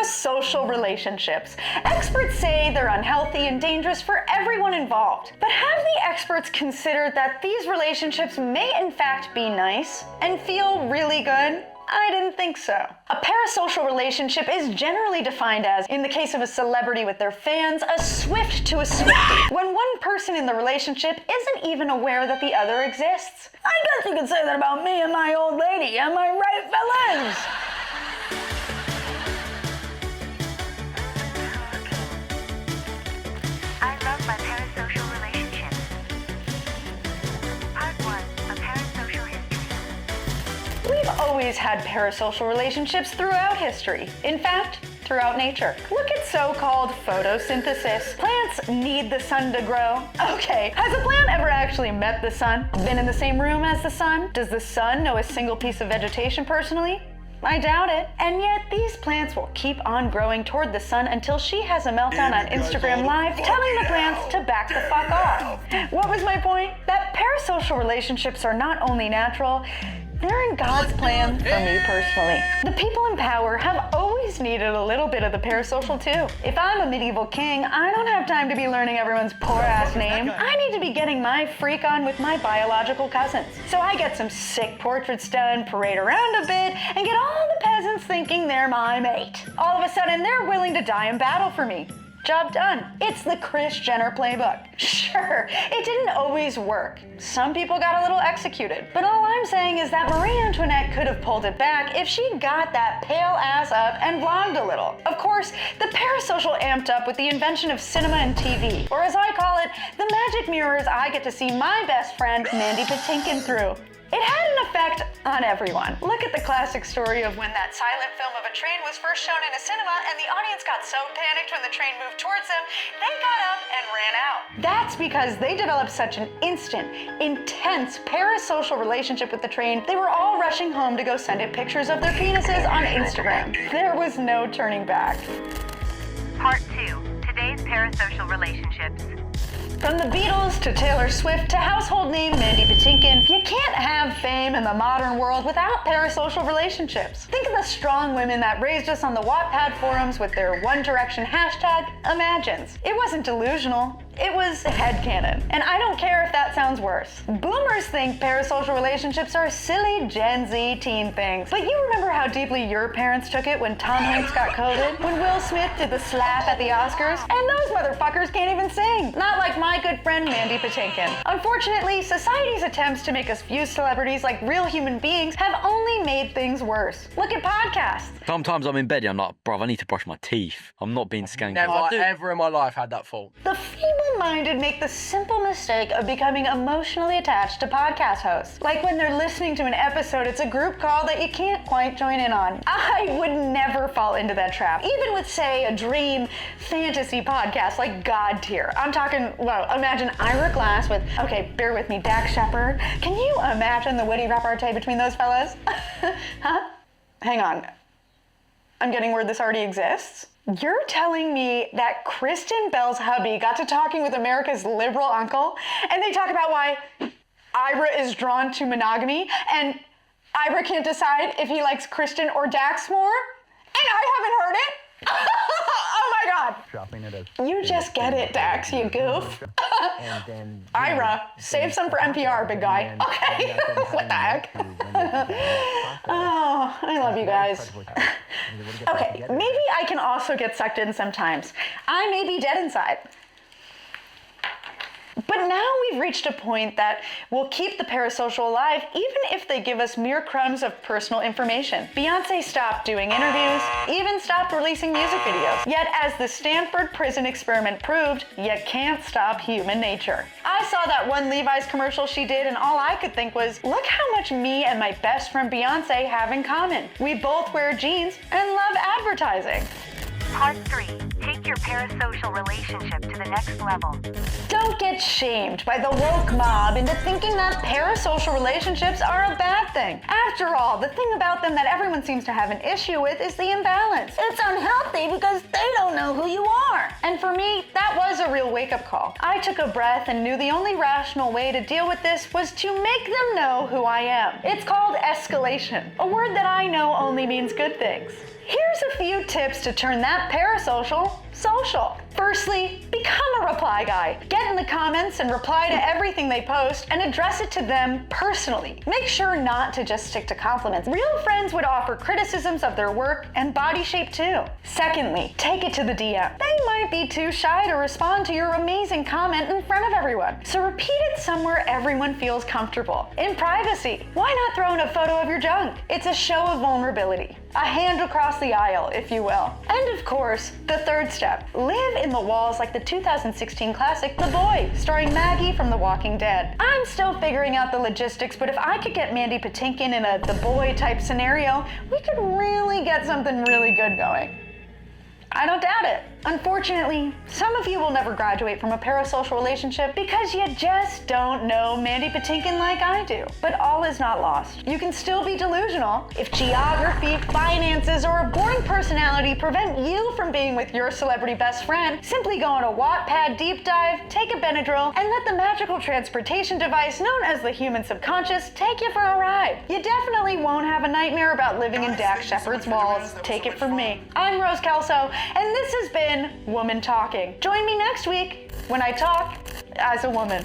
parasocial relationships. Experts say they're unhealthy and dangerous for everyone involved. But have the experts considered that these relationships may in fact be nice and feel really good? I didn't think so. A parasocial relationship is generally defined as, in the case of a celebrity with their fans, a Swift to a Swiftie, when one person in the relationship isn't even aware that the other exists. I guess you could say that about me and my old lady, am I right, fellas? I love my parasocial relationships. Part 1 of Parasocial History. We've always had parasocial relationships throughout history. In fact, throughout nature. Look at so-called photosynthesis. Plants need the sun to grow. Okay, has a plant ever actually met the sun? Been in the same room as the sun? Does the sun know a single piece of vegetation personally? I doubt it. And yet these plants will keep on growing toward the sun until she has a meltdown on Instagram Live telling the plants to back the fuck off. What was my point? That parasocial relationships are not only natural, they're in God's plan for me personally. The people in power have always needed a little bit of the parasocial too. If I'm a medieval king, I don't have time to be learning everyone's poor ass name. I need to be getting my freak on with my biological cousins. So I get some sick portraits done, parade around a bit, and get all the peasants thinking they're my mate. All of a sudden, they're willing to die in battle for me. Job done. It's the Kris Jenner playbook. Sure, it didn't always work. Some people got a little executed. But all I'm saying is that Marie Antoinette could have pulled it back if she got that pale ass up and vlogged a little. Of course, the parasocial amped up with the invention of cinema and TV, or as I call it, the magic mirrors I get to see my best friend Mandy Patinkin through. It had an effect on everyone. Look at the classic story of when that silent film of a train was first shown in a cinema and the audience got so panicked when the train moved towards them, they got up and ran out. That's because they developed such an instant, intense parasocial relationship with the train, they were all rushing home to go send it pictures of their penises on Instagram. There was no turning back. Part 2. Today's parasocial relationships. From the Beatles to Taylor Swift to household name Mandy Patinkin, you can't have fame in the modern world without parasocial relationships. Think of the strong women that raised us on the Wattpad forums with their One Direction hashtag imagines. It wasn't delusional, it was headcanon. And I don't care if that sounds worse. Boomers think parasocial relationships are silly Gen Z teen things. But you remember how deeply your parents took it when Tom Hanks got COVID? When Will Smith did the slap at the Oscars? And those motherfuckers can't even sing. Not like my good friend Mandy Patinkin. Unfortunately, society's attempts to make us view celebrities like real human beings have only made things worse. Look at podcasts. Sometimes I'm in bed and I'm like, bruv, I need to brush my teeth. I'm not being skanky. Never ever in my life had that thought. The feeble-minded make the simple mistake of becoming emotionally attached to podcast hosts. Like when they're listening to an episode, it's a group call that you can't quite join in on. I would never fall into that trap. Even with, say, a dream fantasy podcast like God Tier. I'm talking, well, imagine Ira Glass with, okay, bear with me, Dax Shepard. Can you imagine the witty repartee between those fellas? Huh? Hang on. I'm getting word this already exists? You're telling me that Kristen Bell's hubby got to talking with America's liberal uncle, and they talk about why Ira is drawn to monogamy, and Ira can't decide if he likes Kristen or Dax more? And I haven't heard it? Oh my God. You just get it, Dax, you goof. Ira, save some for NPR, big guy. Okay, what the heck? Oh, I love you guys. Okay, maybe I can also get sucked in sometimes. I may be dead inside. But now we've reached a point that will keep the parasocial alive even if they give us mere crumbs of personal information. Beyonce stopped doing interviews, even stopped releasing music videos. Yet as the Stanford prison experiment proved, you can't stop human nature. I saw that one Levi's commercial she did and all I could think was, look how much me and my best friend Beyonce have in common. We both wear jeans and love advertising. Part 3. Take your parasocial relationship to the next level. Don't get shamed by the woke mob into thinking that parasocial relationships are a bad thing. After all, the thing about them that everyone seems to have an issue with is the imbalance. It's unhealthy because they don't know who you are. And for me, that was a real wake-up call. I took a breath and knew the only rational way to deal with this was to make them know who I am. It's called escalation, a word that I know only means good things. Here's a few tips to turn that parasocial social. Firstly, become a reply guy. Get in the comments and reply to everything they post and address it to them personally. Make sure not to just stick to compliments. Real friends would offer criticisms of their work and body shape too. Secondly, take it to the DM. They might be too shy to respond to your amazing comment in front of everyone. So repeat it somewhere everyone feels comfortable. In privacy, why not throw in a photo of your junk? It's a show of vulnerability. A hand across the aisle, if you will. And of course, the third step, live in the walls like the 2016 classic The Boy, starring Maggie from The Walking Dead. I'm still figuring out the logistics, but if I could get Mandy Patinkin in a The Boy type scenario, we could really get something really good going. I don't doubt it. Unfortunately, some of you will never graduate from a parasocial relationship because you just don't know Mandy Patinkin like I do. But all is not lost. You can still be delusional. If geography, finances, or a boring personality prevent you from being with your celebrity best friend, simply go on a Wattpad deep dive, take a Benadryl, and let the magical transportation device known as the human subconscious take you for a ride. You definitely won't have a nightmare about living in Dax Shepard's walls. Take it from me. I'm Rose Kelso, and this has been Woman Talking. Join me next week when I talk as a woman.